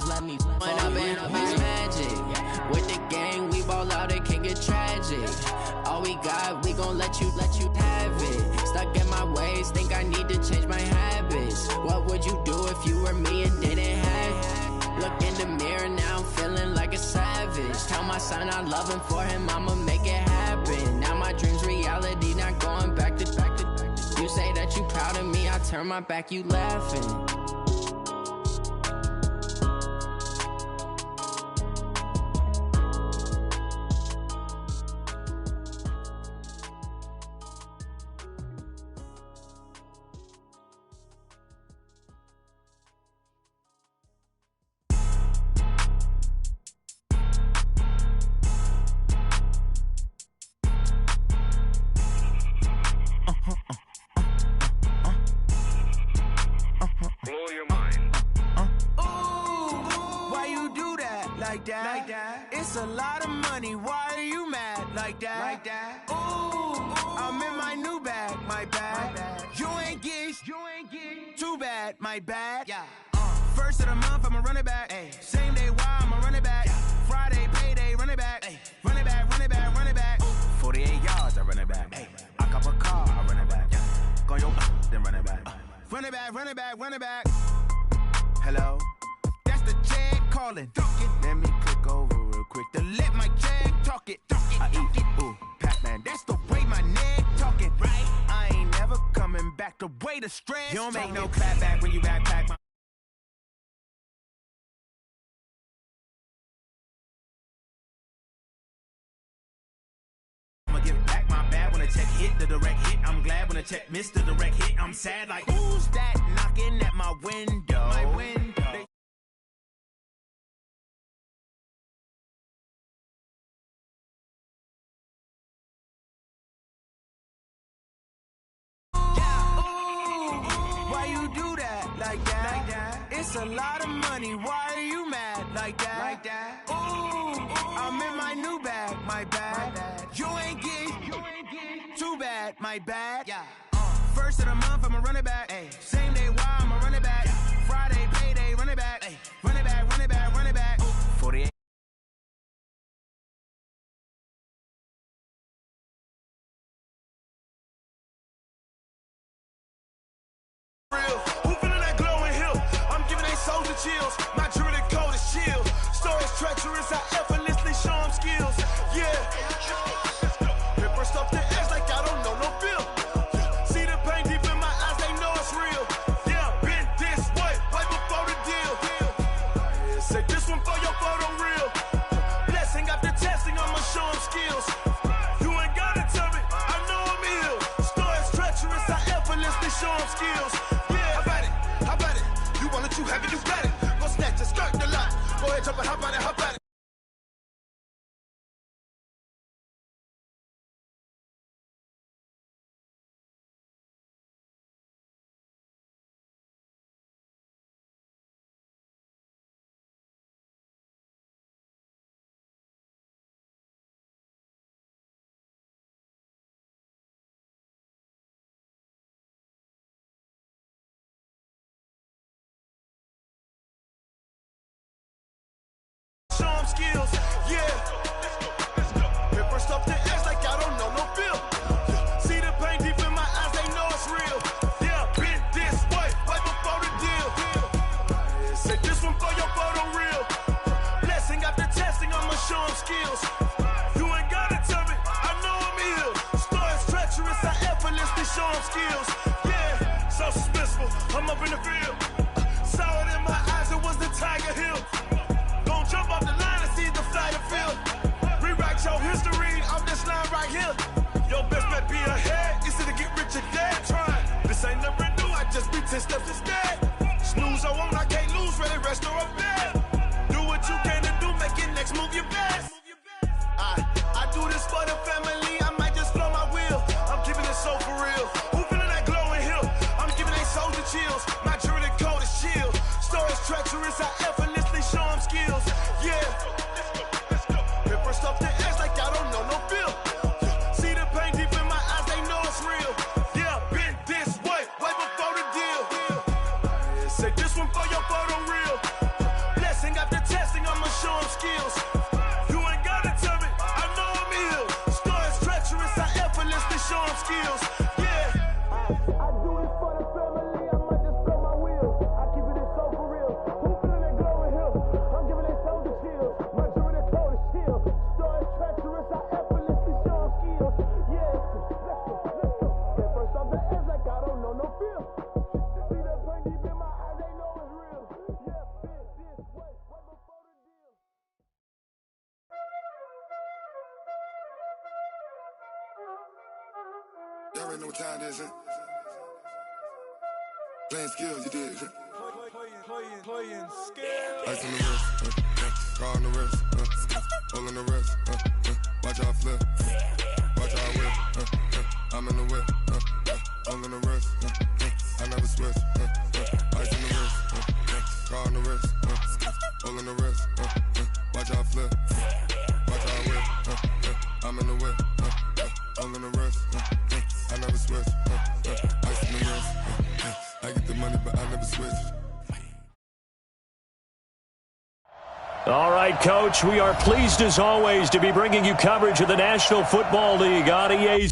let me when I've been magic. With the gang, we ball out, it can get tragic. All we got, we gon' let you have it. Stuck in my ways, think I need to change my habits. What would you do if you were me and didn't have it? Look in the mirror, now I'm feeling like a savage. Tell my son I love him, for him I'ma make it happen. Now my dream's reality, not going back to. You say that you proud of me, I turn my back, you laughing. It's a lot of money, why are you mad like that? Ooh, I'm in my new bag, my bad. You ain't get too bad, my bad. Yeah. First of the month, I'ma run it back. Ay. Same day, why I'ma run it back. Yeah. Friday, payday, run it back. Ay. Run it back, run it back, run it back. 48 yards, I run it back. Ay. I cop a car, I run it back. Yeah. Go yo, then run it back. Run it back, run it back, run it back. Hello, that's the check calling. Let me click over real quick to let my check talk it. I eat, ooh, Pac-Man, that's the way my neck talking. Right? I ain't never coming back the way the stress. You don't make no clap back when you backpack. I'ma give back my bad when the check hit, the direct hit. I'm glad when the check missed the direct hit. I'm sad like, who's that knocking at my window? My window. It's a lot of money, why are you mad like that? Ooh, I'm in my new bag, my bad. You ain't get too bad, my bad. Yeah. First of the month, I'ma run it back. Ay. Same day, why I'ma run it back. Yeah. Friday, payday, run it back. Ay. Run it back, run it back, run it back. 48. Chills. My jewelry coat is chill. Stories treacherous, I effortlessly show them skills. Yeah. Ripper stuff the edge like I don't know no feel. See the pain deep in my eyes, they know it's real. Yeah, been this way, right before the deal. Say this one for your photo real. Blessing after testing, I'ma show them skills. You ain't gotta tell me, I know I'm ill. Stories treacherous, I effortlessly show them skills. Yeah, how about it? You want it, you have it, you got it. Go snatch it, skirt the lot. Go ahead, jump it, hop on it, hop on it. Skills, yeah. Ripper stuff the edge like I don't know no feel. See the pain deep in my eyes, they know it's real. Yeah, been this way, right before the deal. Say this one for your photo real. Blessing after testing, I'ma show them skills. You ain't gotta tell me, I know I'm ill. Stories treacherous, I effortlessly show them skills. Yeah, so suspenseful, I'm up in the field. Saw it in my eyes, it was the Tiger Hill. Jump off the line and see the flight of field. Rewrite your history off this line right here. Your best bet be ahead, easy to get rich or dead. Trying, this ain't never new, I just be 10 steps instead. Snooze I won't, I can't lose, ready, rest or up bed. Do what you can to do, make your next move your best. I do this for the family, I might just blow my wheel. I'm keeping it so for real. Who feeling that glowing hill? I'm giving they soldier chills. My jewelry coat is chill. Stories treacherous, I effortlessly show them skills. Yeah, Ripper stuff the edge like I don't know no feel. See the pain deep in my eyes, they know it's real. Yeah, been this way, right before the deal. Say this one for your photo real. already know what time it is, huh? Playing skills, you did. Playing skills. Ice on the wrist, car on the wrist, hole in the wrist, watch out flip, watch out whip, I'm in the whip, hole in the wrist, I never switch, ice on the wrist, car on the wrist, hole in the wrist, watch out flip, watch out whip, I'm in the whip, hole in the wrist, I never switch, ice on the wrist, I get the money but I never switch. All right, Coach, we are pleased as always to be bringing you coverage of the National Football League on EA.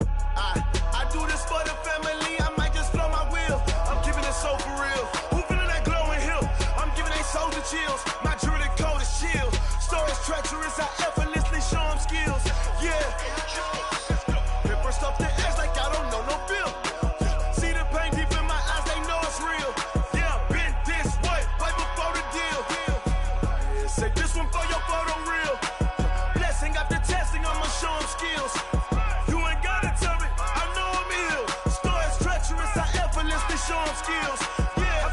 I do this for the family, I might just blow my wheel. I'm giving it so for real. Who feeling that glowing hill? I'm giving they soldier chills. My jewelry code is chill. Stories treacherous, I effortlessly show them skills. Yeah. Paper stuff the edge like I don't know no feel. See the pain deep in my eyes, they know it's real. Yeah, been this way, right before the deal. Say this one for your photo real. Blessing after testing, I'ma show them skills. You ain't gotta tell me, I know I'm ill. Stories treacherous, I effortlessly show them skills. Yeah,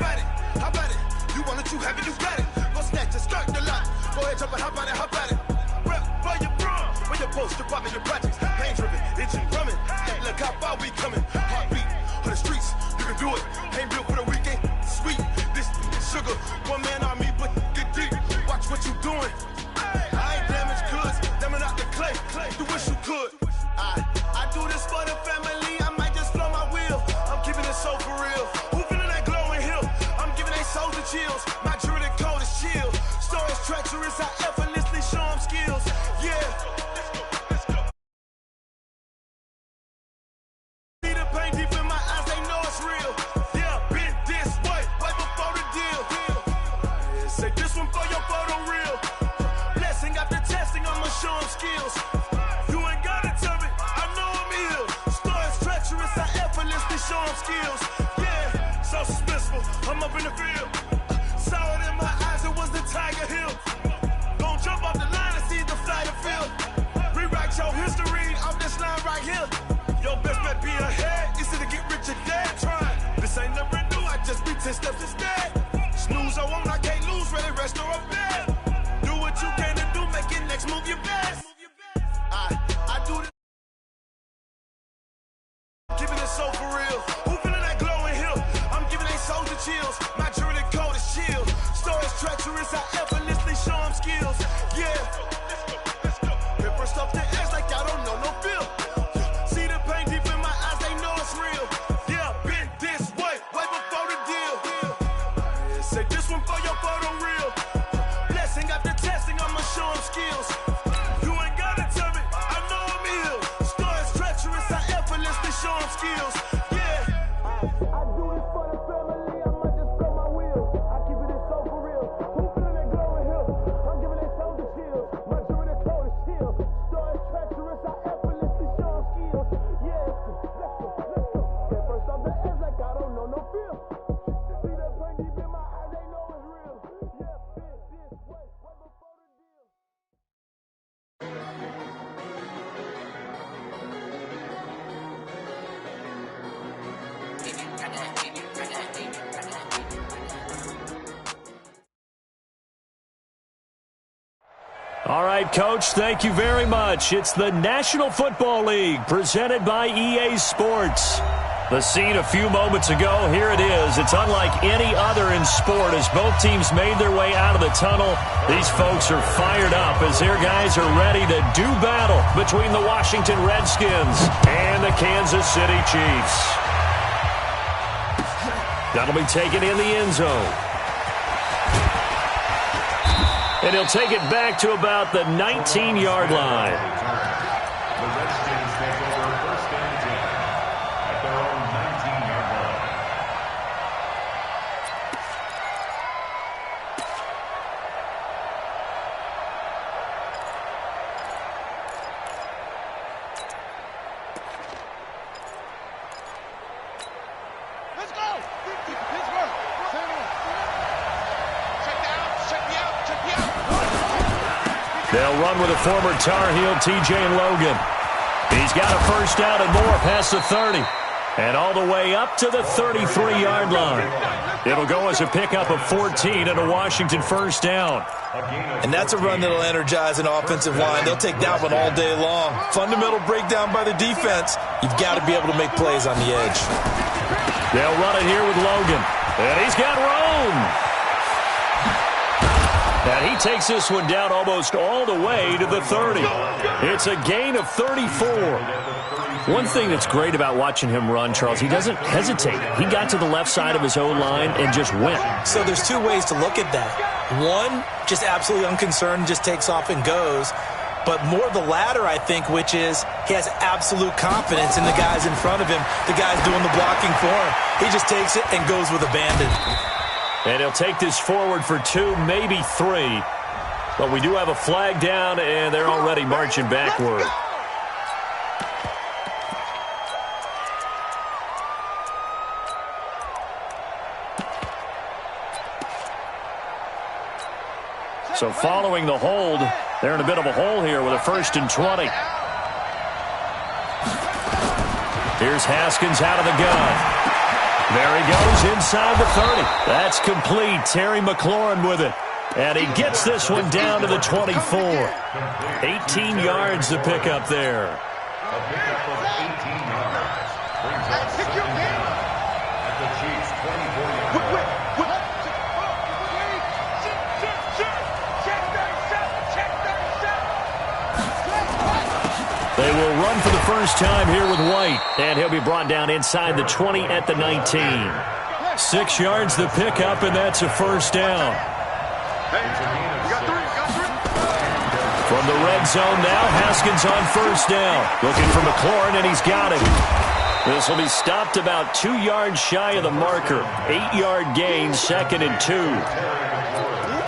how about it? You want it, you have it, you got it. Go snatch it, start the lot. Go ahead, jump it, how about it? Rep for your brum, for your post, your pop, and your projects. Pain driven, itching, drumming. Look how far we coming. Heartbeat on the streets, you can do it. Ain't built for the weekend, sweet. This sugar, one man army, but get deep. Watch what you doing. I ain't damaged goods, damn out the clay. You wish you could. I do this for the family, I might just blow my wheel. I'm keeping it so for real. Who feeling that glowing hill? I'm giving they soldier chills. My jewelry code is chill. Stories treacherous, I effortlessly show them skills. Yeah. See the pain deep in my eyes, they know it's real. Yeah, been this way, right before the deal. Say this one for your photo real. Blessing after testing, I'ma show them skills. You ain't gotta tell me, I know I'm ill. Stories treacherous, I effortlessly show them skills. Yeah, so suspenseful, I'm up in the field. Saw it in my eyes, it was the Tiger Hill. Gon' jump off the line and see the flight of field. Rewrite your history off this line right here. Your best bet be ahead, easy to get rich or dead. Trying, this ain't never new, I just be 10 steps instead. Snooze I won't, I can't lose, ready, rest or up bed. Do what you can to do, make it next move your best. I do this, giving it so for real. Who feeling that glowing hill? I'm giving they soldier chills. My jewelry code is chill. Stories treacherous, I effortlessly show them skills. Yeah. Paper stuff the edge like I don't know no feel. See the pain deep in my eyes, they know it's real. Yeah, been this way, right before the deal. Say this one for your photo real. Blessing after testing, I'ma show them skills. You ain't gotta tell me, I know I'm ill. Stories treacherous, I effortlessly show them skills. Yeah. I do this for the family, I might just blow my wheel. I keep it so for real. Who feeling that glowing hill? I'm giving they soldier chills. My jewelry code is chill. Stories treacherous, I effortlessly show them skills. Yeah, let's go. Get first off the edge like I don't know no feel. See that pain deep in my eyes, they know it's real. Yeah, been this way, right before the deal. All right, Coach, thank you very much. It's the National Football League presented by EA Sports. The scene a few moments ago, here it is. It's unlike any other in sport as both teams made their way out of the tunnel. These folks are fired up as their guys are ready to do battle between the Washington Redskins and the Kansas City Chiefs. That'll be taken in the end zone. And he'll take it back to about the 19-yard line. The Redskins take over first and 10 at their own 19-yard line. Let's go! Pittsburgh! Check down. They'll run with a former Tar Heel, T.J. Logan. He's got a first down and more past the 30. And all the way up to the 33-yard line. It'll go as a pickup of 14 and a Washington first down. And that's a run that'll energize an offensive line. They'll take that one all day long. Fundamental breakdown by the defense. You've got to be able to make plays on the edge. They'll run it here with Logan. And he's got room. And he takes this one down almost all the way to the 30. It's a gain of 34. One thing that's great about watching him run, Charles, he doesn't hesitate. He got to the left side of his own line and just went. So there's two ways to look at that. One, just absolutely unconcerned, just takes off and goes. But more the latter, I think, which is he has absolute confidence in the guys in front of him, the guys doing the blocking for him. He just takes it and goes with abandon. And he'll take this forward for 2, maybe 3. But we do have a flag down, and they're already marching backward. So following the hold, they're in a bit of a hole here with a 1st and 20. Here's Haskins out of the gun. There he goes inside the 30. That's complete. Terry McLaurin with it. And he gets this one down to the 24. 18 yards to pick up there. A pickup of 18 yards. Brings up 2nd down at the Chiefs' 24-yard line. They will run for the first time here with White. And he'll be brought down inside the 20 at the 19. 6 yards to pick up, and that's a first down. From the red zone now, Haskins on first down. Looking for McLaurin, and he's got him. This will be stopped about 2 yards shy of the marker. 8-yard gain, 2nd and 2.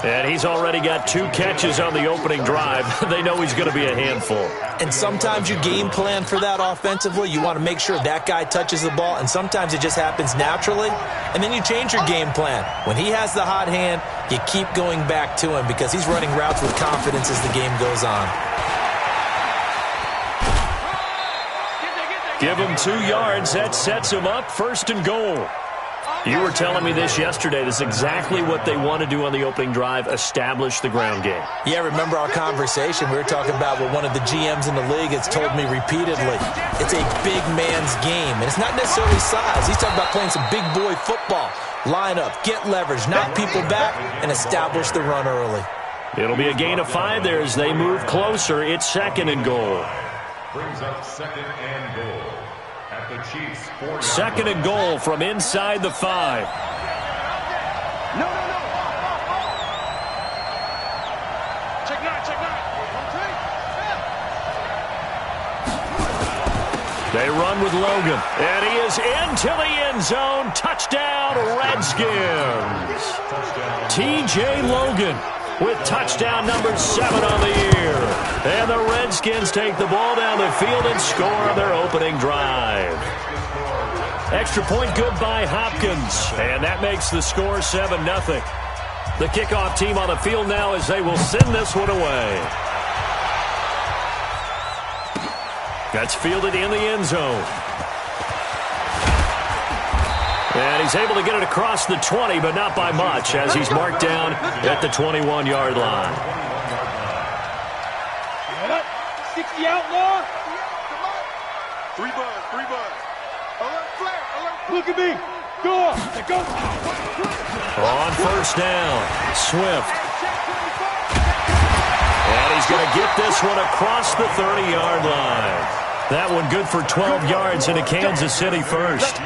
And he's already got 2 catches on the opening drive. They know he's going to be a handful. And sometimes you game plan for that offensively. You want to make sure that guy touches the ball, and sometimes it just happens naturally. And then you change your game plan. When he has the hot hand, you keep going back to him because he's running routes with confidence as the game goes on. Give him 2 yards. That sets him up 1st and goal. You were telling me this yesterday. This is exactly what they want to do on the opening drive, establish the ground game. Yeah, remember our conversation. We were talking about what one of the GMs in the league has told me repeatedly. It's a big man's game, and it's not necessarily size. He's talking about playing some big boy football. Line up, get leverage, knock people back, and establish the run early. It'll be a gain of 5 there as they move closer. It's 2nd and goal. Brings up 2nd and goal. At the Chiefs' 4-yard 2nd and goal from inside the 5. No. Check 9. They run with Logan, and he is into the end zone. Touchdown, Redskins. T.J. Logan with touchdown number 7 on the year. And the Redskins take the ball down the field and score on their opening drive. Extra point good by Hopkins. And that makes the score 7-0. The kickoff team on the field now as they will send this one away. That's fielded in the end zone. And he's able to get it across the 20, but not by much, as he's marked down at the 21-yard line. 60 outlaw. 3 buzz. Alert flare. Look at me. Go. On first down, Swift. And he's going to get this one across the 30-yard line. That one good for 12 yards into Kansas City first.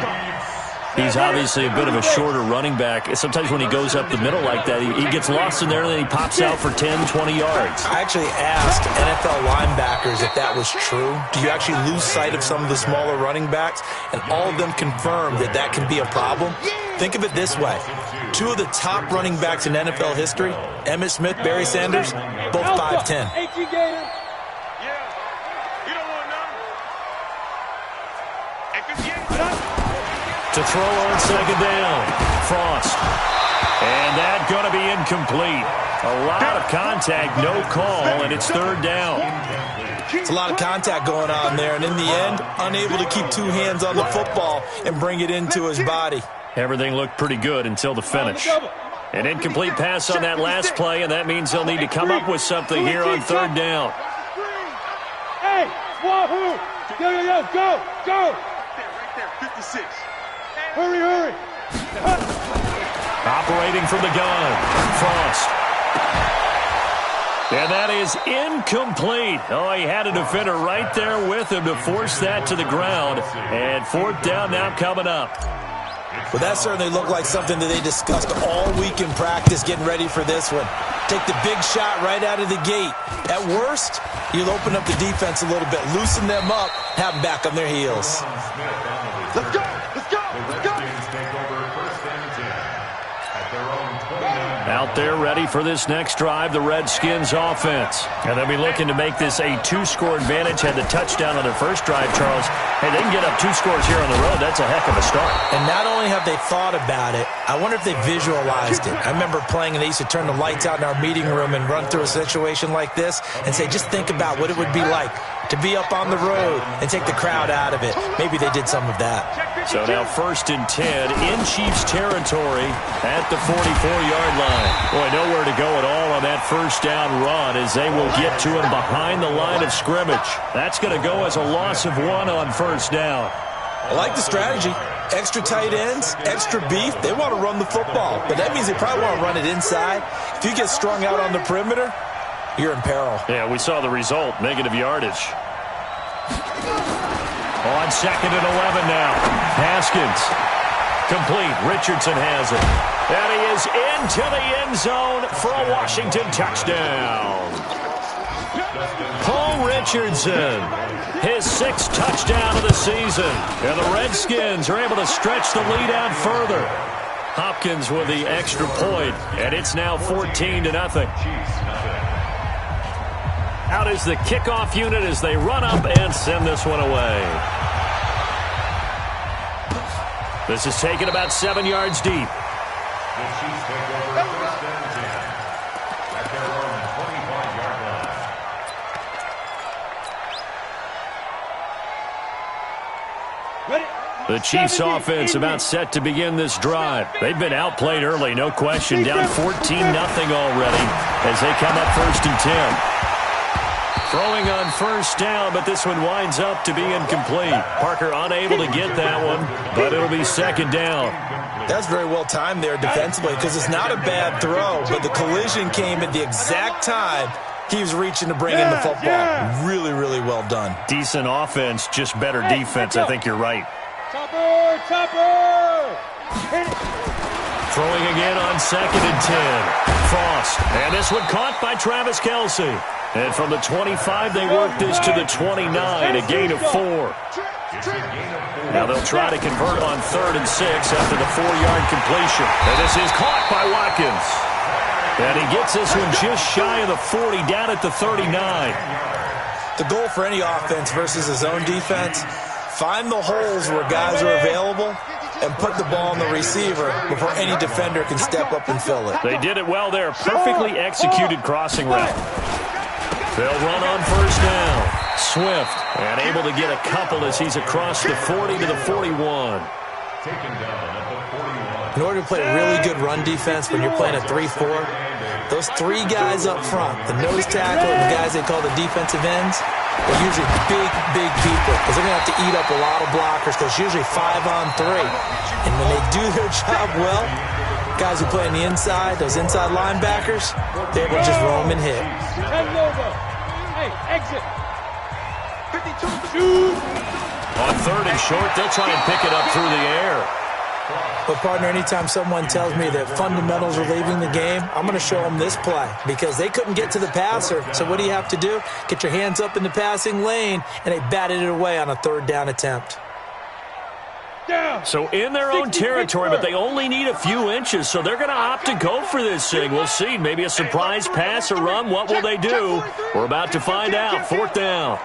He's obviously a bit of a shorter running back. Sometimes when he goes up the middle like that, he gets lost in there and then he pops out for 10, 20 yards. I actually asked NFL linebackers if that was true. Do you actually lose sight of some of the smaller running backs? And all of them confirmed that that can be a problem. Think of it this way. 2 of the top running backs in NFL history, Emmitt Smith, Barry Sanders, both 5'10". To throw on second down, Frost. And that's going to be incomplete. A lot of contact, no call, and it's third down. It's a lot of contact going on there, and in the end, unable to keep two hands on the football and bring it into his body. Everything looked pretty good until the finish. An incomplete pass on that last play, and that means they'll need to come up with something here on third down. Hey, wahoo! Go! Right there, 56. Hurry! Operating from the gun, Frost. And that is incomplete. Oh, he had a defender right there with him to force that to the ground. And fourth down now coming up. Well, that certainly looked like something that they discussed all week in practice getting ready for this one. Take the big shot right out of the gate. At worst, you'll open up the defense a little bit, loosen them up, have them back on their heels. Let's go! Out there ready for this next drive, the Redskins offense. And they'll be looking to make this a two-score advantage. Had the touchdown on their first drive, Charles. Hey, they can get up 2 scores here on the road. That's a heck of a start. And not only have they thought about it, I wonder if they visualized it. I remember playing and they used to turn the lights out in our meeting room and run through a situation like this and say, just think about what it would be like to be up on the road and take the crowd out of it. Maybe they did some of that. So now 1st and 10 in Chiefs territory at the 44-yard line. Boy, nowhere to go at all on that first down run as they will get to him behind the line of scrimmage. That's going to go as a loss of 1 on first down. I like the strategy. Extra tight ends, extra beef. They want to run the football, but that means they probably want to run it inside. If you get strung out on the perimeter, you're in peril. Yeah, we saw the result, negative yardage. On 2nd and 11 now. Haskins. Complete. Richardson has it. And he is into the end zone for a Washington touchdown. Paul Richardson. His 6th touchdown of the season. And the Redskins are able to stretch the lead out further. Hopkins with the extra point. And it's now 14-0. Out is the kickoff unit as they run up and send this one away. This is taken about 7 yards deep. The Chiefs take over 1st and 10 at their own 25-yard line. The Chiefs offense about set to begin this drive. They've been outplayed early, no question. Down 14-0 already as they come up 1st and 10. Throwing on first down, but this one winds up to be incomplete. Parker unable to get that one, but it'll be 2nd down. That's very well timed there defensively because it's not a bad throw, but the collision came at the exact time he was reaching to bring in the football. Really, really well done. Decent offense, just better defense. I think you're right. Chopper! Throwing again on 2nd and 10. Frost. And this one caught by Travis Kelce. And from the 25, they work this to the 29, a gain of 4. Now they'll try to convert on 3rd and 6 after the 4-yard completion. And this is caught by Watkins. And he gets this one just shy of the 40, down at the 39. The goal for any offense versus a zone defense, find the holes where guys are available and put the ball on the receiver before any defender can step up and fill it. They did it well there. Perfectly executed crossing route. They'll run on first down. Swift, and able to get a couple as he's across the 40 to the 41. In order to play a really good run defense when you're playing a 3-4, those 3 guys up front, the nose tackle and the guys they call the defensive ends, are usually big people because they're going to have to eat up a lot of blockers because it's usually 5-on-3. And when they do their job well, guys who play on the inside, those inside linebackers, they're able to just roam and hit. Hey, exit. 52. On 3rd and short, they'll try and pick it up through the air. But, partner, anytime someone tells me that fundamentals are leaving the game, I'm going to show them this play because they couldn't get to the passer. So what do you have to do? Get your hands up in the passing lane, and they batted it away on a 3rd down attempt. So in their own territory, but they only need a few inches, so they're going to opt to go for this thing. We'll see. Maybe a surprise pass or run. What will they do? We're about to find out. 4th down.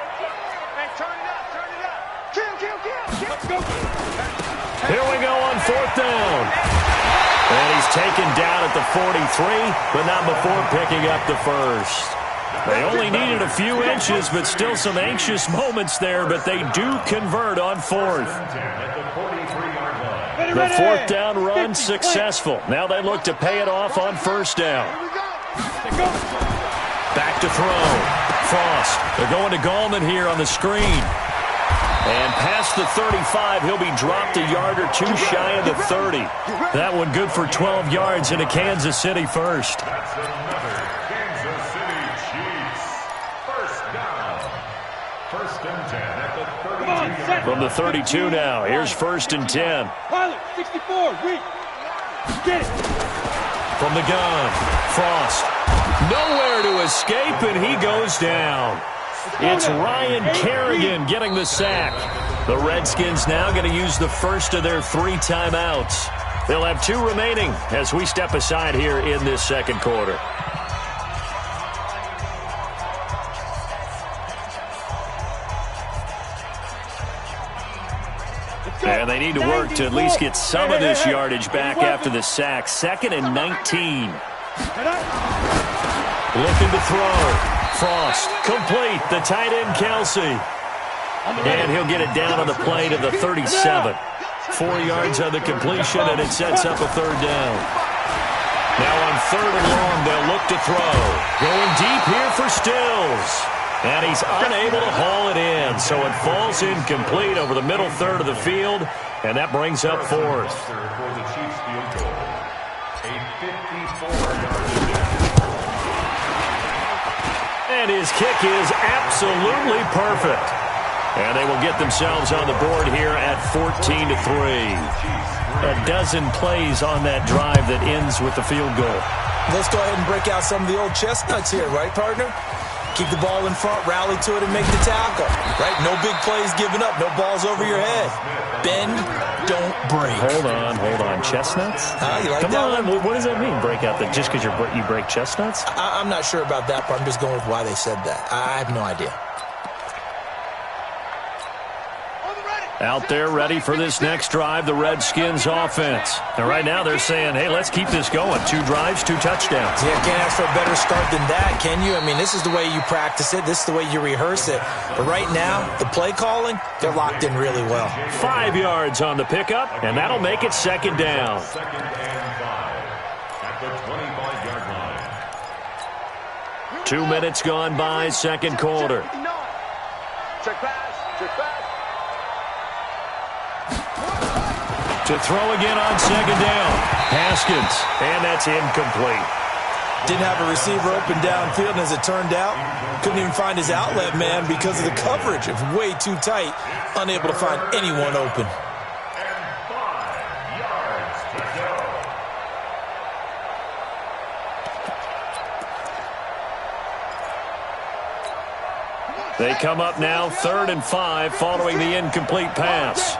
Here we go on 4th down. And he He's taken down at the 43, but not before picking up the first. They only needed a few inches, but still some anxious moments there, but they do convert on fourth. The fourth down run successful. Now they look to pay it off on first down. Back to throw. Frost. They're going to Gallman here on the screen. And past the 35, he'll be dropped a yard or two shy of the 30. That one good for 12 yards into Kansas City first. That's another Kansas City Chiefs. First down. First and 10 at the 32. From the 32 now, here's first and 10. Pilot, 64, reach. Get it. From the gun, Frost. Nowhere to escape, and he goes down. It's Ryan Kerrigan getting the sack. The Redskins now going to use the first of their 3 timeouts. They'll have 2 remaining as we step aside here in this second quarter. And they need to work to at least get some of this yardage back after the sack. 2nd and 19. Looking to throw. Frost, complete, the tight end Kelsey. And he'll get it down on the play to the 37. 4 yards on the completion, and it sets up a third down. Now on 3rd and long, they'll look to throw. Going deep here for Stills. And he's unable to haul it in, so it falls incomplete over the middle third of the field, and that brings up fourth. For the Chiefs field goal. A 54-yard And his kick is absolutely perfect. And they will get themselves on the board here at 14-3. A dozen plays on that drive that ends with the field goal. Let's go ahead and break out some of the old chestnuts here, right, partner? Keep the ball in front, rally to it, and make the tackle. Right? No big plays given up. No balls over your head. Bend, don't break. Hold on. Chestnuts? You like Come that on. one? What does that mean, break out? Just because you break chestnuts? I'm not sure about that part. I'm just going with why they said that. I have no idea. Out there ready for this next drive, the Redskins offense. And right now they're saying, hey, let's keep this going. 2 drives, 2 touchdowns. Yeah, can't ask for a better start than that, can you? I mean, this is the way you practice it. This is the way you rehearse it. But right now, the play calling, they're locked in really well. 5 yards on the pickup, and that'll make it 2nd down. 2nd and 5 at the 25-yard line. 2 minutes gone by, second quarter. Check pass. To throw again on 2nd down. Haskins, and that's incomplete. Didn't have a receiver open downfield, and as it turned out, couldn't even find his outlet man because of the coverage. It was way too tight, unable to find anyone open. And 5 yards to go. They come up now 3rd and 5 following the incomplete pass.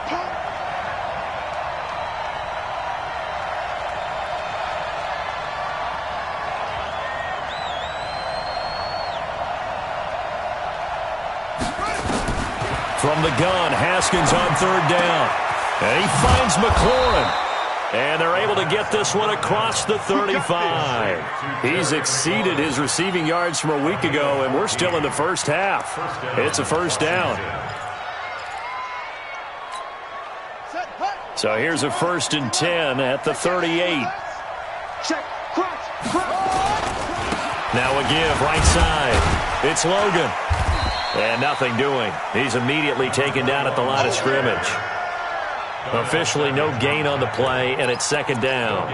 From the gun, Haskins on 3rd down. And he finds McLaurin. And they're able to get this one across the 35. He's exceeded his receiving yards from a week ago, and we're still in the first half. It's a first down. So here's a 1st and 10 at the 38. Now a give, right side. It's Logan. And nothing doing. He's immediately taken down at the line of scrimmage. Officially no gain on the play, and it's 2nd down.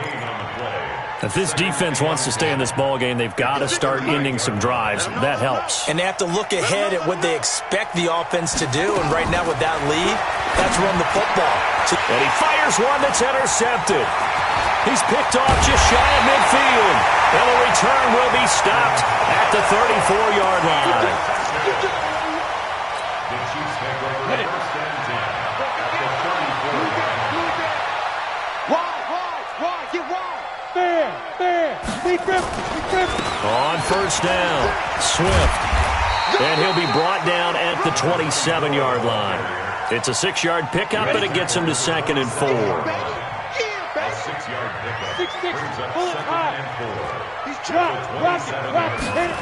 If this defense wants to stay in this ballgame, they've got to start ending some drives. That helps. And they have to look ahead at what they expect the offense to do. And right now with that lead, that's run the football. And he fires one that's intercepted. He's picked off just shy of midfield. And the return will be stopped at the 34-yard line. On 1st down, Swift. And he'll be brought down at the 27-yard line. It's a 6-yard pickup, but it gets him to 2nd and 4. 6-yard pickup. 6-6, Brings up pull it 2nd high. and 4. He's dropped, rock it, hit it.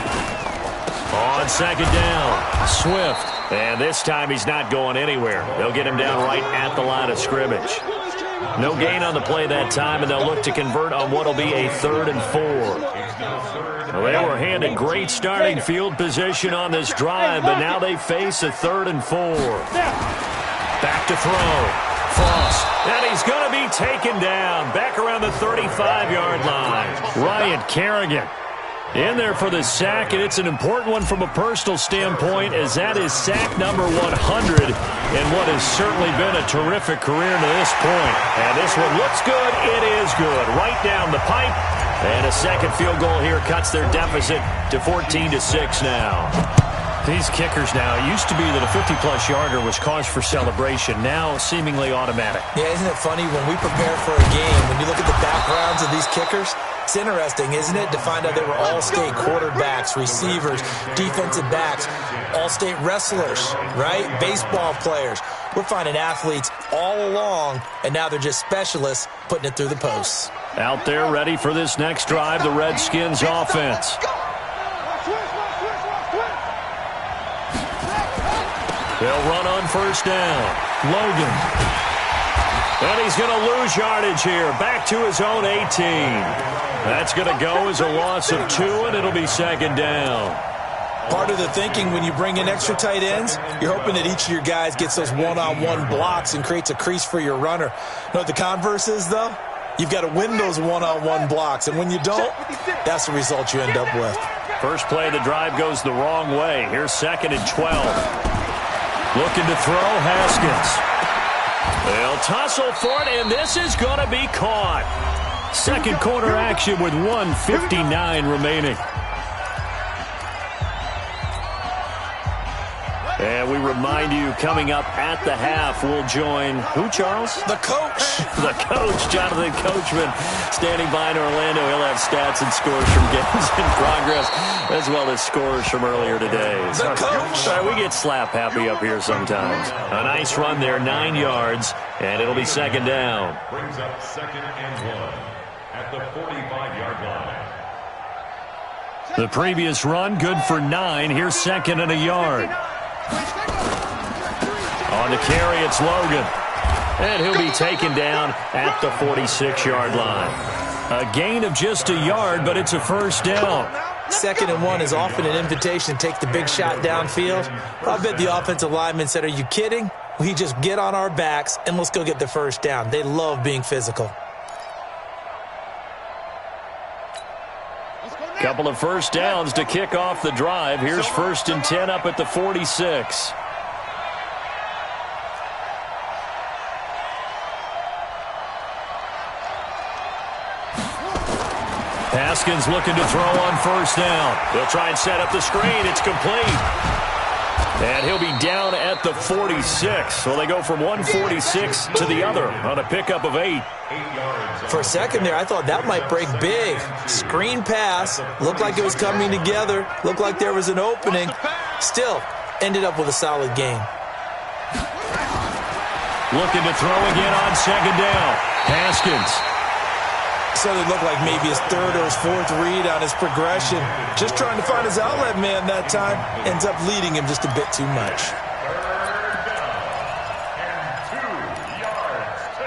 On 2nd down, Swift. And this time he's not going anywhere. They'll get him down right at the line of scrimmage. No gain on the play that time, and they'll look to convert on what will be a 3rd and 4. Well, they were handed great starting field position on this drive, but now they face a 3rd and 4. Back to throw. Frost, and he's going to be taken down back around the 35-yard line. Ryan Kerrigan in there for the sack, and it's an important one from a personal standpoint, as that is sack number 100 in what has certainly been a terrific career to this point. And this one looks good. It is good. Right down the pipe. And a second field goal here cuts their deficit to 14-6 now. These kickers now, it used to be that a 50-plus yarder was cause for celebration. Now seemingly automatic. Yeah, isn't it funny when we prepare for a game, when you look at the backgrounds of these kickers, it's interesting, isn't it, to find out they were all-state quarterbacks, receivers, defensive backs, all-state wrestlers, right? Baseball players. We're finding athletes all along, and now they're just specialists putting it through the posts. Out there ready for this next drive, the Redskins offense. They'll run on 1st down. Logan. And he's going to lose yardage here. Back to his own 18. That's going to go as a loss of 2, and it'll be 2nd down. Part of the thinking when you bring in extra tight ends, you're hoping that each of your guys gets those one-on-one blocks and creates a crease for your runner. You know what the converse is, though? You've got to win those one-on-one blocks, and when you don't, that's the result you end up with. First play of the drive goes the wrong way. Here's 2nd and 12. Looking to throw, Haskins. They'll tussle for it, and this is going to be caught. Second quarter action with 1:59 remaining. And we remind you, coming up at the half, we'll join who, Charles? The coach. The coach, Jonathan Coachman, standing by in Orlando. He'll have stats and scores from games in progress, as well as scores from earlier today. The coach. We get slap happy up here sometimes. A nice run there, 9 yards, and it'll be 2nd down. Brings up 2nd and 1 at the 45-yard line. The previous run, good for 9. Here's 2nd and a yard. On the carry, it's Logan. And he'll be taken down at the 46-yard line. A gain of just a yard, but it's a 1st down. 2nd and 1 is often an invitation to take the big shot downfield. I bet the offensive lineman said, are you kidding? We just get on our backs and let's go get the 1st down. They love being physical. Couple of 1st downs to kick off the drive. Here's 1st and 10 up at the 46. Haskins looking to throw on 1st down. He'll try and set up the screen. It's complete. And he'll be down at the 46. So they go from 146 to the other on a pickup of 8. For a second there, I thought that might break big. Screen pass. Looked like it was coming together. Looked like there was an opening. Still, ended up with a solid game. Looking to throw again on 2nd down. Haskins. So it looked like maybe his 3rd or his 4th read on his progression. Just trying to find his outlet man that time. Ends up leading him just a bit too much. 3rd down and 2 yards to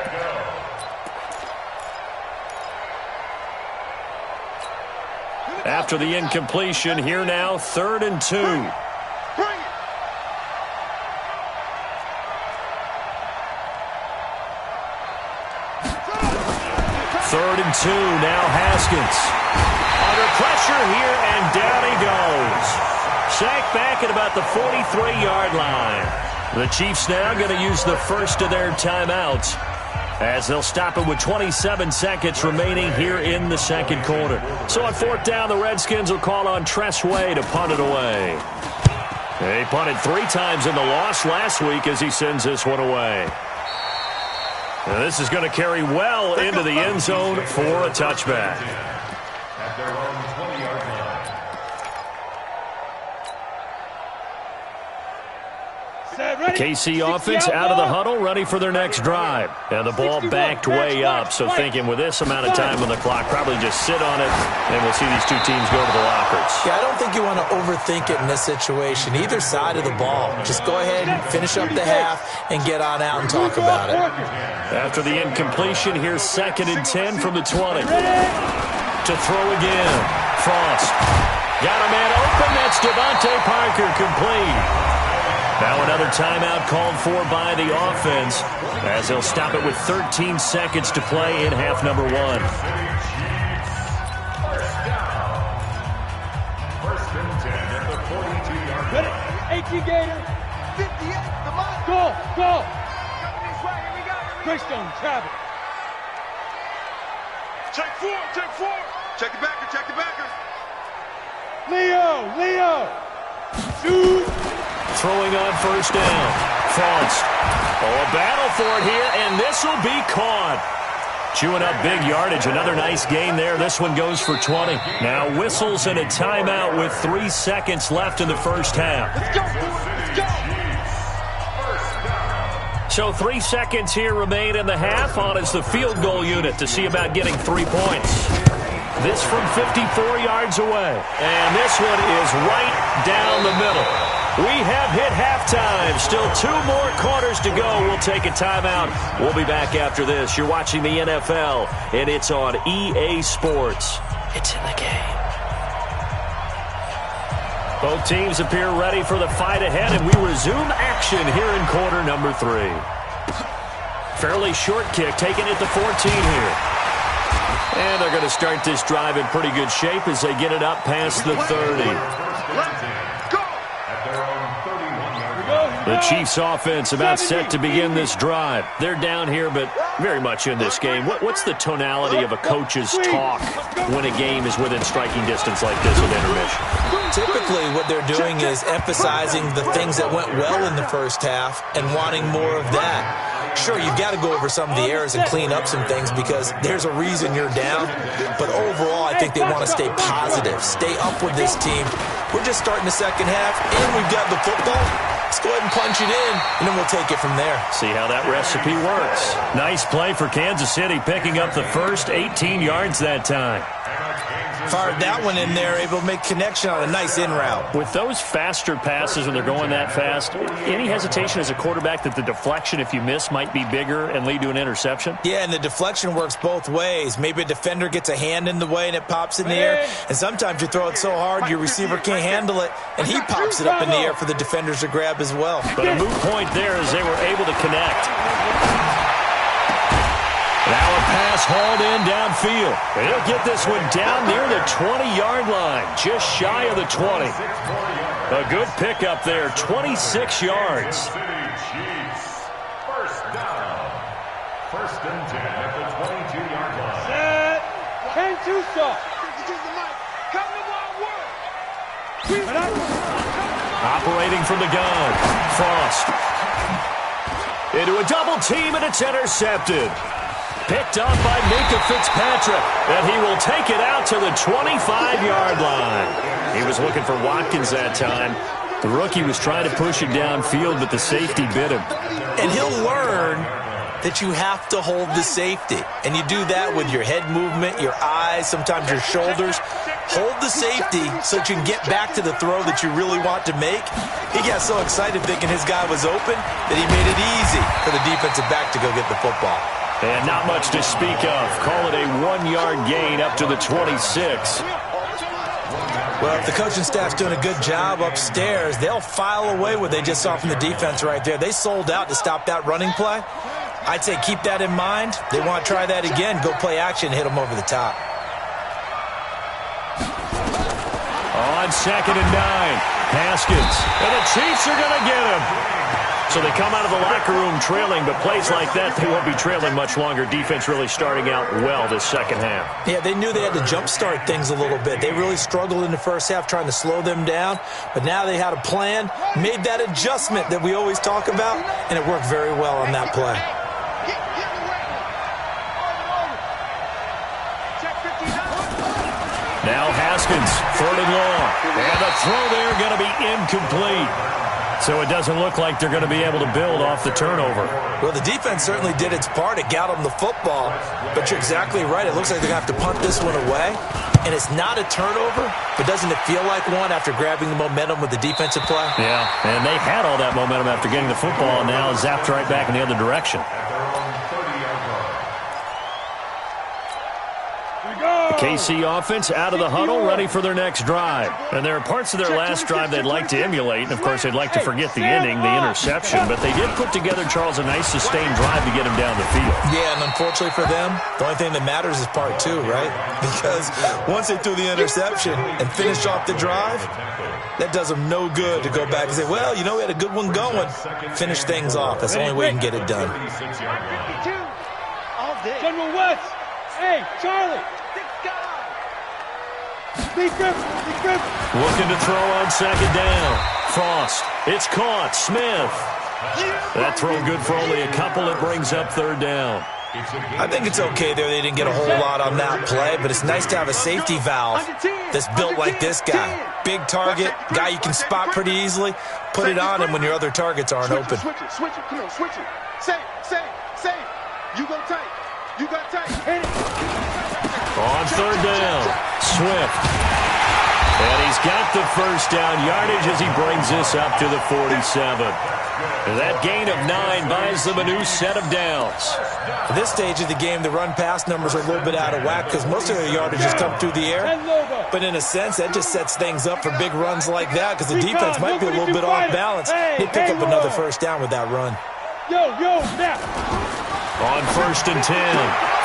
go. After the incompletion, here now, 3rd and 2. 3rd and 2, now Haskins. Under pressure here, and down he goes. Sacked back at about the 43-yard line. The Chiefs now going to use the first of their timeouts, as they'll stop it with 27 seconds remaining here in the 2nd quarter. So on 4th down, the Redskins will call on Tress Way to punt it away. They punted 3 times in the loss last week as he sends this one away. And this is going to carry well into the end zone for a touchback. At their own 20-yard line. KC offense out of the huddle, ready for their next drive. And the ball backed way up, so thinking with this amount of time on the clock, probably just sit on it, and we'll see these two teams go to the lockers. Yeah, I don't think you want to overthink it in this situation. Either side of the ball. Just go ahead and finish up the half and get on out and talk about it. After the incompletion, here's 2nd and 10 from the 20. To throw again. Frost. Got a man open. That's Devontae Parker, complete. Now another timeout called for by the offense as they'll stop it with 13 seconds to play in half number 1. First and 10 at the 42-yard line. Ready? 18 Gator. 58. Come on. Go. Greystone, Travis. Check four. Check the backer. Leo. Shoot. Throwing on first down. Frost. Oh, a battle for it here, and this will be caught. Chewing up big yardage. Another nice gain there. This one goes for 20. Now whistles and a timeout with 3 seconds left in the first half. Let's go. So 3 seconds here remain in the half. On is the field goal unit to see about getting 3 points. This from 54 yards away. And this one is right down the middle. We have hit halftime. Still 2 more quarters to go. We'll take a timeout. We'll be back after this. You're watching the NFL, and it's on EA Sports. It's in the game. Both teams appear ready for the fight ahead, and we resume action here in quarter number 3. Fairly short kick, taking it to 14 here. And they're going to start this drive in pretty good shape as they get it up past the 30. The Chiefs offense about set to begin this drive. They're down here, but very much in this game. What's the tonality of a coach's talk when a game is within striking distance like this with intermission? Typically, what they're doing is emphasizing the things that went well in the first half and wanting more of that. Sure, you've got to go over some of the errors and clean up some things because there's a reason you're down. But overall, I think they want to stay positive, stay up with this team. We're just starting the second half, and we've got the football. Let's go ahead and punch it in, and then we'll take it from there. See how that recipe works. Nice play for Kansas City, picking up the first 18 yards that time. Fired that one in there, able to make connection on a nice in route. With those faster passes when they're going that fast, any hesitation as a quarterback that the deflection, if you miss, might be bigger and lead to an interception? Yeah, and the deflection works both ways. Maybe a defender gets a hand in the way and it pops in the air, and sometimes you throw it so hard your receiver can't handle it, and he pops it up in the air for the defenders to grab as well. But a moot point there as they were able to connect. Now a pass hauled in downfield. He'll get this one down near the 20-yard line, just shy of the 20. A good pickup there, 26 yards. First down. First and 10 at the 22-yard line. Set. Can't you stop? Operating from the gun. Frost. Into a double team, and it's intercepted. Picked up by Minkah Fitzpatrick, and he will take it out to the 25-yard line. He was looking for Watkins that time. The rookie was trying to push it downfield, but the safety bit him. And he'll learn that you have to hold the safety. And you do that with your head movement, your eyes, sometimes your shoulders. Hold the safety so that you can get back to the throw that you really want to make. He got so excited thinking his guy was open that he made it easy for the defensive back to go get the football. And not much to speak of. Call it a 1-yard gain up to the 26. Well, if the coaching staff's doing a good job upstairs, they'll file away what they just saw from the defense right there. They sold out to stop that running play. I'd say keep that in mind. They want to try that again. Go play action, hit them over the top. On 2nd and 9, Haskins. And the Chiefs are going to get him. So they come out of the locker room trailing, but plays like that, they won't be trailing much longer. Defense really starting out well this second half. Yeah, they knew they had to jumpstart things a little bit. They really struggled in the first half trying to slow them down, but now they had a plan, made that adjustment that we always talk about, and it worked very well on that play. Now Haskins, 3rd and long. And the throw there going to be incomplete. So it doesn't look like they're going to be able to build off the turnover. Well, the defense certainly did its part. It got them the football. But you're exactly right. It looks like they're going to have to punt this one away. And it's not a turnover, but doesn't it feel like one after grabbing the momentum with the defensive play? Yeah, and they had all that momentum after getting the football, and now zapped right back in the other direction. The KC offense out of the huddle, ready for their next drive. And there are parts of their last drive they'd like to emulate. And, of course, they'd like to forget the ending, the interception. But they did put together, Charles, a nice sustained drive to get him down the field. Yeah, and unfortunately for them, the only thing that matters is part two, right? Because once they threw the interception and finished off the drive, that does them no good to go back and say, well, you know, we had a good one going. Finish things off. That's the only way you can get it done. General West. Hey, Charlie. Looking to throw on second down. Frost. It's caught. Smith. That throw good for only a couple. It brings up third down. I think it's okay there. They didn't get a whole lot on that play, but it's nice to have a safety valve that's built like this guy. Big target, guy you can spot pretty easily. Put it on him when your other targets aren't open. Switch it. Come on, switch it. Say. You go tight. You got tight. Hit it. On third down, Swift. And he's got the first down yardage as he brings this up to the 47. And that gain of 9 buys them a new set of downs. At this stage of the game, the run-pass numbers are a little bit out of whack because most of their yardage has come through the air. But in a sense, that just sets things up for big runs like that because the defense might be a little bit off balance. They pick up another first down with that run. On first and 10,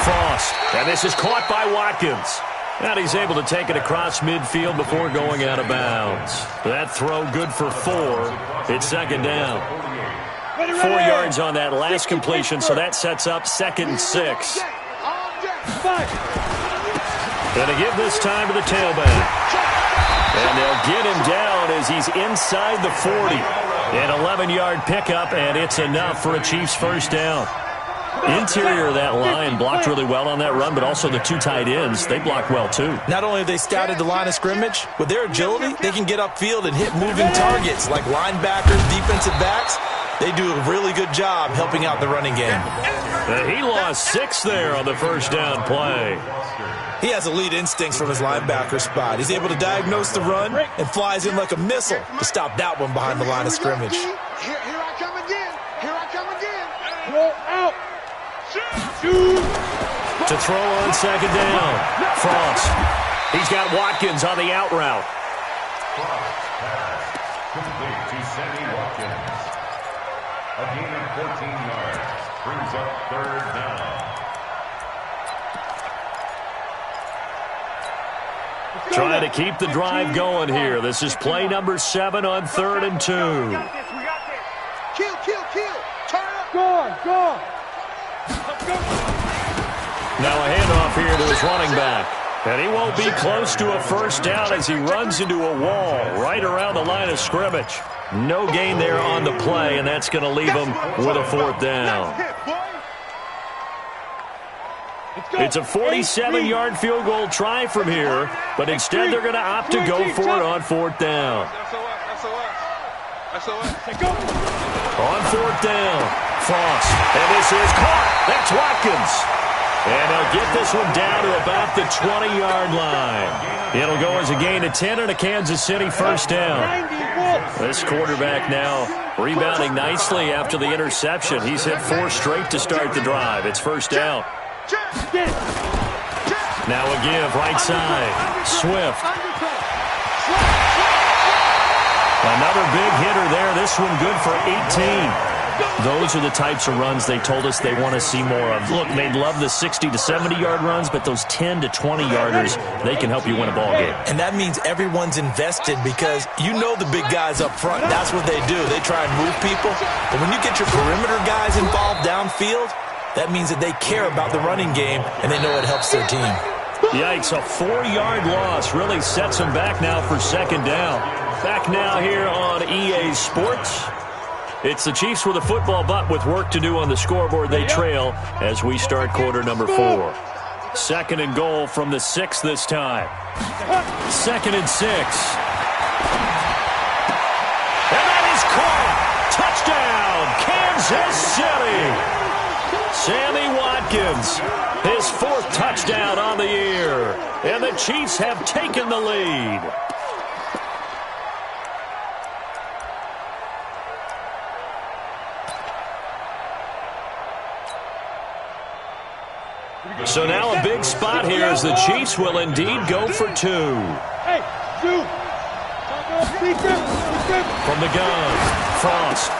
Frost. And this is caught by Watkins. And he's able to take it across midfield before going out of bounds. That throw good for 4. It's second down. 4 yards on that last completion, so that sets up second and 6. And to give this time to the tailback. And they'll get him down as he's inside the 40. An 11-yard pickup, and it's enough for a Chiefs first down. Interior of that line blocked really well on that run, but also the 2 tight ends, they blocked well too. Not only have they scouted the line of scrimmage, with their agility, they can get upfield and hit moving targets like linebackers, defensive backs. They do a really good job helping out the running game. He lost 6 there on the first down play. He has elite instincts from his linebacker spot. He's able to diagnose the run and flies in like a missile to stop that one behind the line of scrimmage. Here I come again. Roll out. To throw on second down, Frost. He's got Watkins on the out route. Complete to Sammy Watkins. A gain of 14 yards. Brings up third down. Trying to keep the drive going here. This is play number 7 on 3rd and 2. Kill. Turn up. Go. Now a handoff here to his running back. And he won't be close to a first down as he runs into a wall right around the line of scrimmage. No gain there on the play, and that's going to leave him with a 4th down. It's a 47-yard field goal try from here, but instead they're going to opt to go for it on 4th down. On 4th down, Frost, and this is caught. That's Watkins. And they'll get this one down to about the 20-yard line. It'll go as a gain of 10 and a Kansas City first down. This quarterback now rebounding nicely after the interception. He's hit 4 straight to start the drive. It's first down. Now a give right side. Swift. Another big hitter there. This one good for 18. Those are the types of runs they told us they want to see more of. Look, they love the 60 to 70-yard runs, but those 10 to 20-yarders, they can help you win a ball game. And that means everyone's invested because you know the big guys up front. That's what they do. They try and move people. But when you get your perimeter guys involved downfield, that means that they care about the running game and they know it helps their team. Yikes, a 4-yard loss really sets them back now for second down. Back now here on EA Sports. It's the Chiefs with a football, but with work to do on the scoreboard, they trail as we start quarter number 4. Second and goal from the 6 this time. Second and 6. And that is caught. Touchdown, Kansas City! Sammy Watkins, his 4th touchdown on the year. And the Chiefs have taken the lead. So now a big spot here as the Chiefs will indeed go for 2. Hey, dude. From the gun, Frost.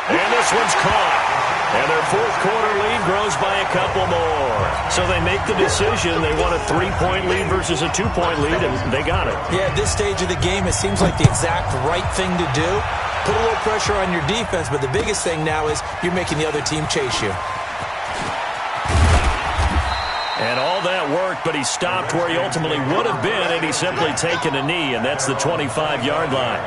And this one's caught. And their 4th quarter lead grows by a couple more. So they make the decision. They want a 3-point lead versus a 2-point lead, and they got it. Yeah, at this stage of the game, it seems like the exact right thing to do. Put a little pressure on your defense, but the biggest thing now is you're making the other team chase you. And all that worked, but he stopped where he ultimately would have been, and he's simply taken a knee, and that's the 25-yard line.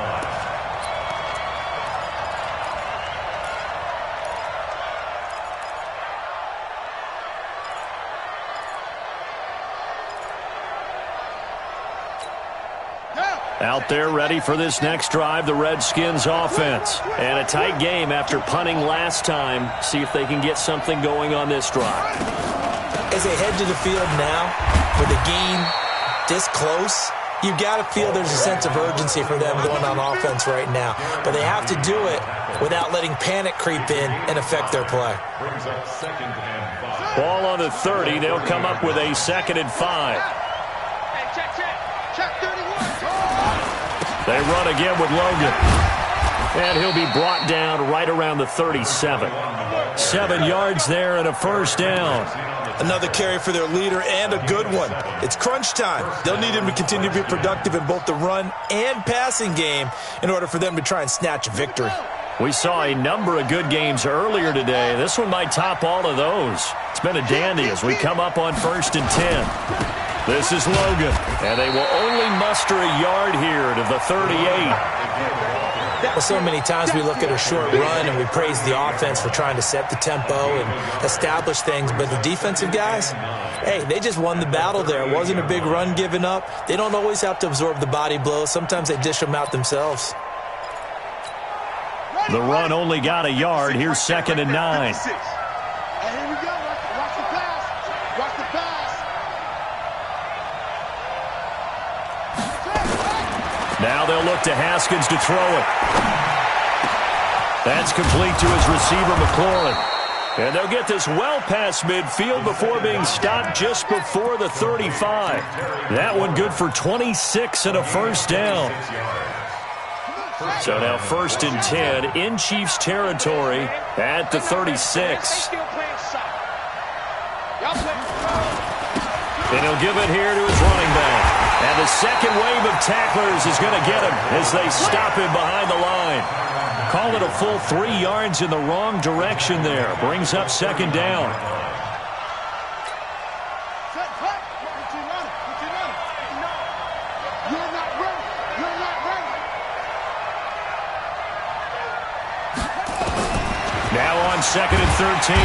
Out there ready for this next drive, the Redskins offense. And a tight game after punting last time. See if they can get something going on this drive. As they head to the field now, with the game this close, you've got to feel there's a sense of urgency for them going on offense right now. But they have to do it without letting panic creep in and affect their play. Ball on the 30. They'll come up with a 2nd and 5. Check 31. They run again with Logan. And he'll be brought down right around the 37. 7 yards there and a 1st down. Another carry for their leader and a good one. It's crunch time. They'll need him to continue to be productive in both the run and passing game in order for them to try and snatch a victory. We saw a number of good games earlier today. This one might top all of those. It's been a dandy as we come up on 1st and 10. This is Logan, and they will only muster a yard here to the 38. Well, so many times we look at a short run and we praise the offense for trying to set the tempo and establish things, but the defensive guys, hey, they just won the battle there. It wasn't a big run given up. They don't always have to absorb the body blows. Sometimes they dish them out themselves. The run only got a yard. Here's 2nd and 9. Hey, here we go. Watch the pass. Watch the pass. Now they'll look to Haskins to throw it. That's complete to his receiver, McLaurin. And they'll get this well past midfield before being stopped just before the 35. That one good for 26 and a 1st down. So now 1st and 10 in Chiefs territory at the 36. And he'll give it here to his running back. And the second wave of tacklers is going to get him as they stop him behind the line. Call it a full 3 yards in the wrong direction there. Brings up 2nd down. Now on 2nd and 13.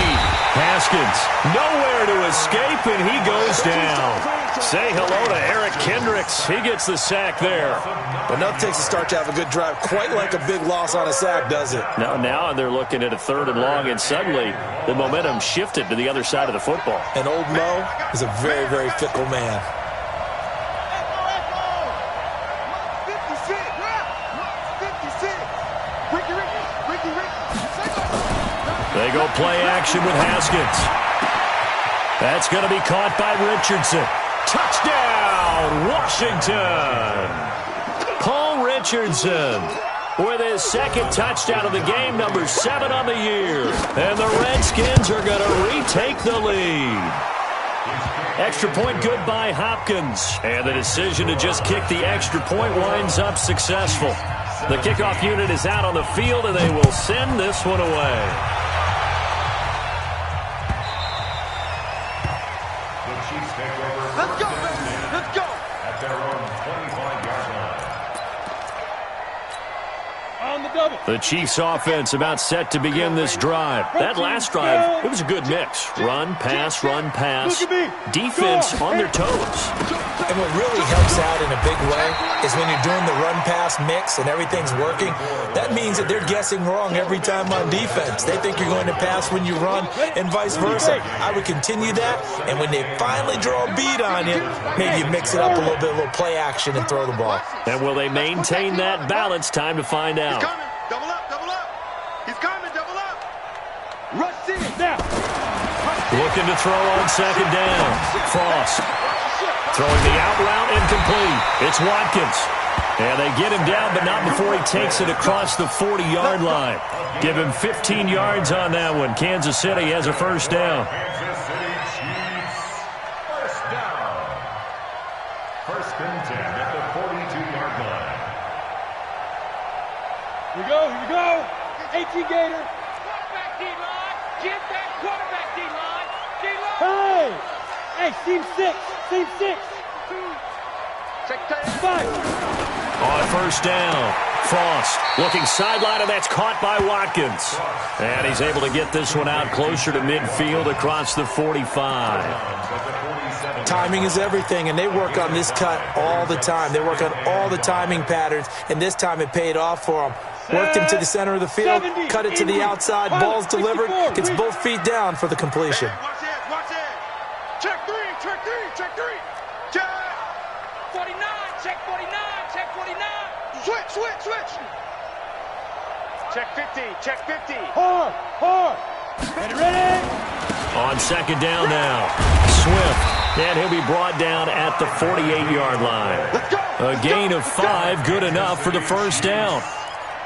Haskins nowhere to escape, and he goes down. Say hello to Eric Kendricks. He gets the sack there. Enough takes a start to have a good drive. Quite like a big loss on a sack, does it? Now they're looking at a 3rd and long, and suddenly the momentum shifted to the other side of the football. And old Mo is a very, very fickle man. They go play action with Haskins. That's going to be caught by Richardson. Touchdown, Washington! Paul Richardson with his 2nd touchdown of the game, number 7 on the year. And the Redskins are going to retake the lead. Extra point good by Hopkins. And the decision to just kick the extra point winds up successful. The kickoff unit is out on the field, and they will send this one away. Let's go, baby. Let's go. At their own 25-yard line. On the The Chiefs offense about set to begin this drive. That last drive, it was a good mix. Run, pass, defense on their toes. And what really helps out in a big way is when you're doing the run-pass mix and everything's working, that means that they're guessing wrong every time on defense. They think you're going to pass when you run and vice versa. I would continue that, and when they finally draw a beat on you, maybe you mix it up a little bit, a little play action, and throw the ball. And will they maintain that balance? Time to find out. He's coming. Double up, double up. He's coming, double up. Rush in. Now. Looking to throw on second down. Frost. Throwing the out route incomplete. It's Watkins. And they get him down, but not before he takes it across the 40-yard line. Give him 15 yards on that one. Kansas City has a first down. Kansas City Chiefs, first down. First and 10 at the 42-yard line. Here we go. 18 Gator. Quarterback D-line. Get that quarterback D-line. D-line. Hey, team 6. Team 6. Check 5. On first down, Frost looking sideline, and that's caught by Watkins. And he's able to get this one out closer to midfield across the 45. Timing is everything, and they work on this cut all the time. They work on all the timing patterns, and this time it paid off for them. Worked him to the center of the field, cut it to the outside, ball's delivered, gets both feet down for the completion. Watch it. Check 3. Check 49. Check 49. Check 49. Switch. Check 50. Hard. Ready. On second down now, Swift. And he'll be brought down at the 48-yard line. A gain of 5, good enough for the first down.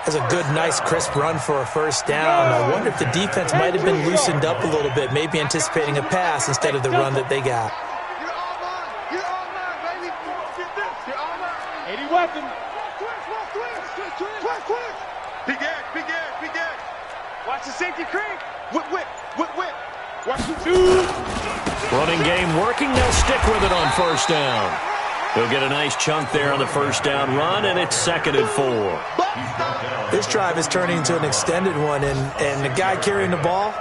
That's a good, nice, crisp run for a first down. I wonder if the defense might have been loosened up a little bit, maybe anticipating a pass instead of the run that they got. You're all mine, baby. Get this. You're all mine. 80 weapon. Twist. Big edge. Watch the safety creep. Whip. Watch the two. Running game working. They'll stick with it on first down. He'll get a nice chunk there on the first down run, and it's 2nd and 4. This drive is turning into an extended one, and the guy carrying the ball,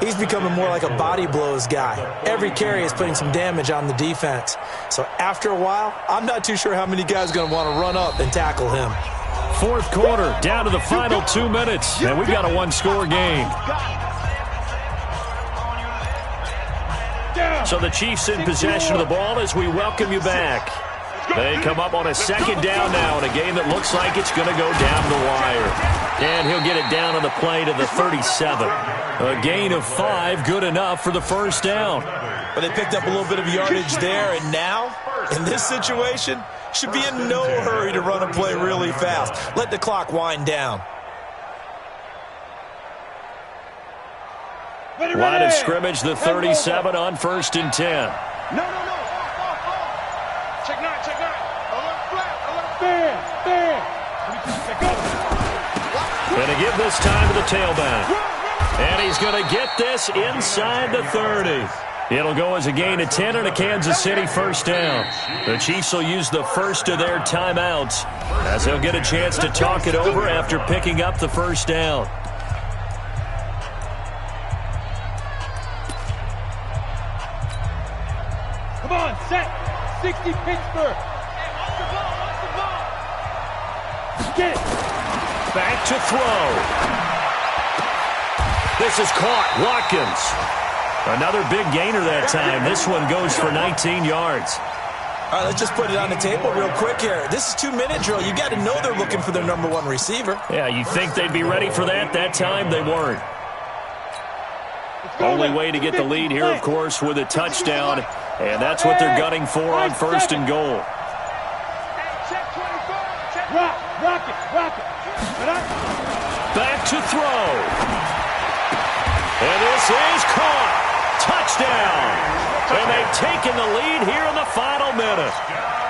he's becoming more like a body blows guy. Every carry is putting some damage on the defense. So after a while, I'm not too sure how many guys are going to want to run up and tackle him. Fourth quarter, down to the final 2 minutes, and we've got a one-score game. So the Chiefs in possession of the ball as we welcome you back. They come up on a second down now in a game that looks like it's going to go down the wire. And he'll get it down on the play to the 37. A gain of 5, good enough for the first down. But they picked up a little bit of yardage there, and now, in this situation, should be in no hurry to run a play really fast. Let the clock wind down. Line of scrimmage, the 37 on 1st and 10. No. Check 9. Alert flat. Going to give this time to the tailback. And he's going to get this inside the 30. It'll go as a gain of 10 and a Kansas City first down. The Chiefs will use the first of their timeouts as they'll get a chance to talk it over after picking up the first down. Come on, set. 60 Pittsburgh. Watch the ball. Get it. Back to throw. This is caught. Watkins. Another big gainer that time. This one goes for 19 yards. All right, let's just put it on the table real quick here. This is 2-minute drill. You got to know they're looking for their number 1 receiver. Yeah, you'd think they'd be ready for that. That time they weren't. Only way to get the lead here, of course, with a touchdown, and that's what they're gunning for on 1st and goal. Rock it. Back to throw. And this is caught. Touchdown. And they've taken the lead here in the final minute.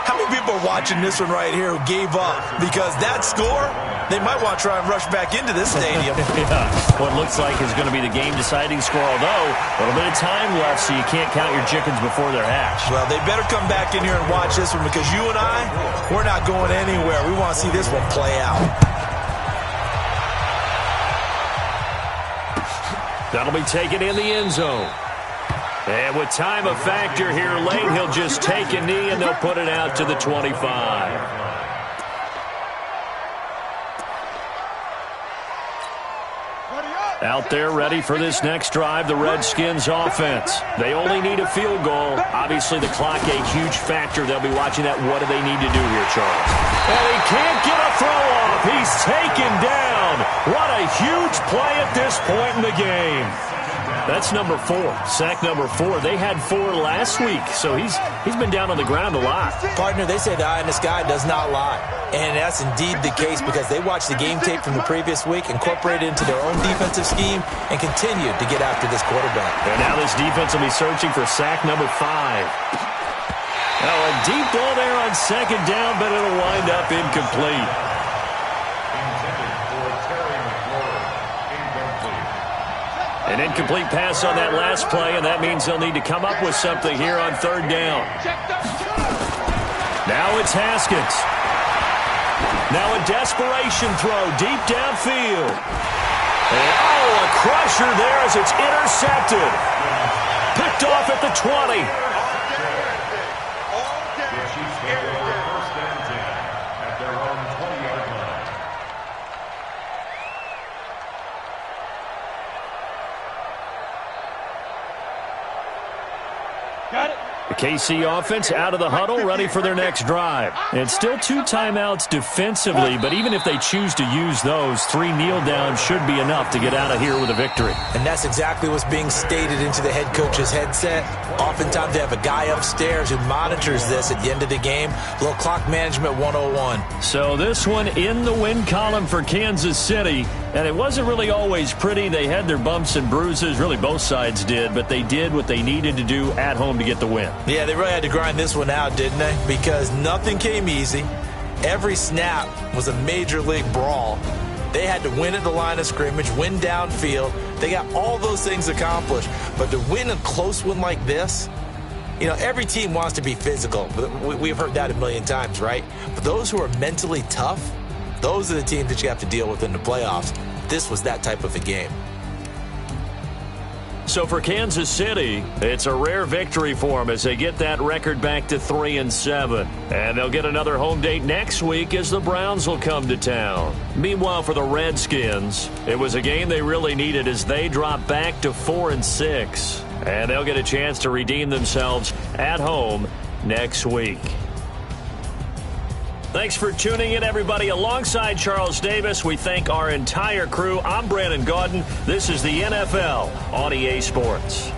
How many people are watching this one right here who gave up? Because that score, they might want to try and rush back into this stadium. Yeah, what looks like is going to be the game-deciding score, although a little bit of time left, so you can't count your chickens before they're hatched. Well, they better come back in here and watch this one, because you and I, we're not going anywhere. We want to see this one play out. That'll be taken in the end zone. And with time a factor here late, he'll just take a knee and they'll put it out to the 25. Out there ready for this next drive, the Redskins offense. They only need a field goal. Obviously, the clock a huge factor. They'll be watching that. What do they need to do here, Charles? And he can't get a throw off. He's taken down. What a huge play at this point in the game. That's number 4, sack number 4. They had 4 last week, so he's been down on the ground a lot. Partner, they say the eye in the sky does not lie. And that's indeed the case because they watched the game tape from the previous week, incorporated it into their own defensive scheme, and continued to get after this quarterback. And now this defense will be searching for sack number 5. Now a deep ball there on second down, but it'll wind up incomplete. An incomplete pass on that last play, and that means they'll need to come up with something here on third down. Now it's Haskins. Now a desperation throw deep downfield. And, a crusher there as it's intercepted. Picked off at the 20. The KC offense out of the huddle, ready for their next drive. And still 2 timeouts defensively, but even if they choose to use those, 3 kneel downs should be enough to get out of here with a victory. And that's exactly what's being stated into the head coach's headset. Oftentimes they have a guy upstairs who monitors this at the end of the game. Little clock management 101. So this one in the win column for Kansas City. And it wasn't really always pretty. They had their bumps and bruises. Really, both sides did. But they did what they needed to do at home to get the win. Yeah, they really had to grind this one out, didn't they? Because nothing came easy. Every snap was a major league brawl. They had to win at the line of scrimmage, win downfield. They got all those things accomplished. But to win a close one like this, you know, every team wants to be physical. We've heard that a million times, right? But those who are mentally tough, those are the teams that you have to deal with in the playoffs. This was that type of a game. So for Kansas City, it's a rare victory for them as they get that record back to 3-7. And they'll get another home date next week as the Browns will come to town. Meanwhile, for the Redskins, it was a game they really needed as they drop back to 4-6. And they'll get a chance to redeem themselves at home next week. Thanks for tuning in, everybody. Alongside Charles Davis, we thank our entire crew. I'm Brandon Gaudin. This is the NFL on EA Sports.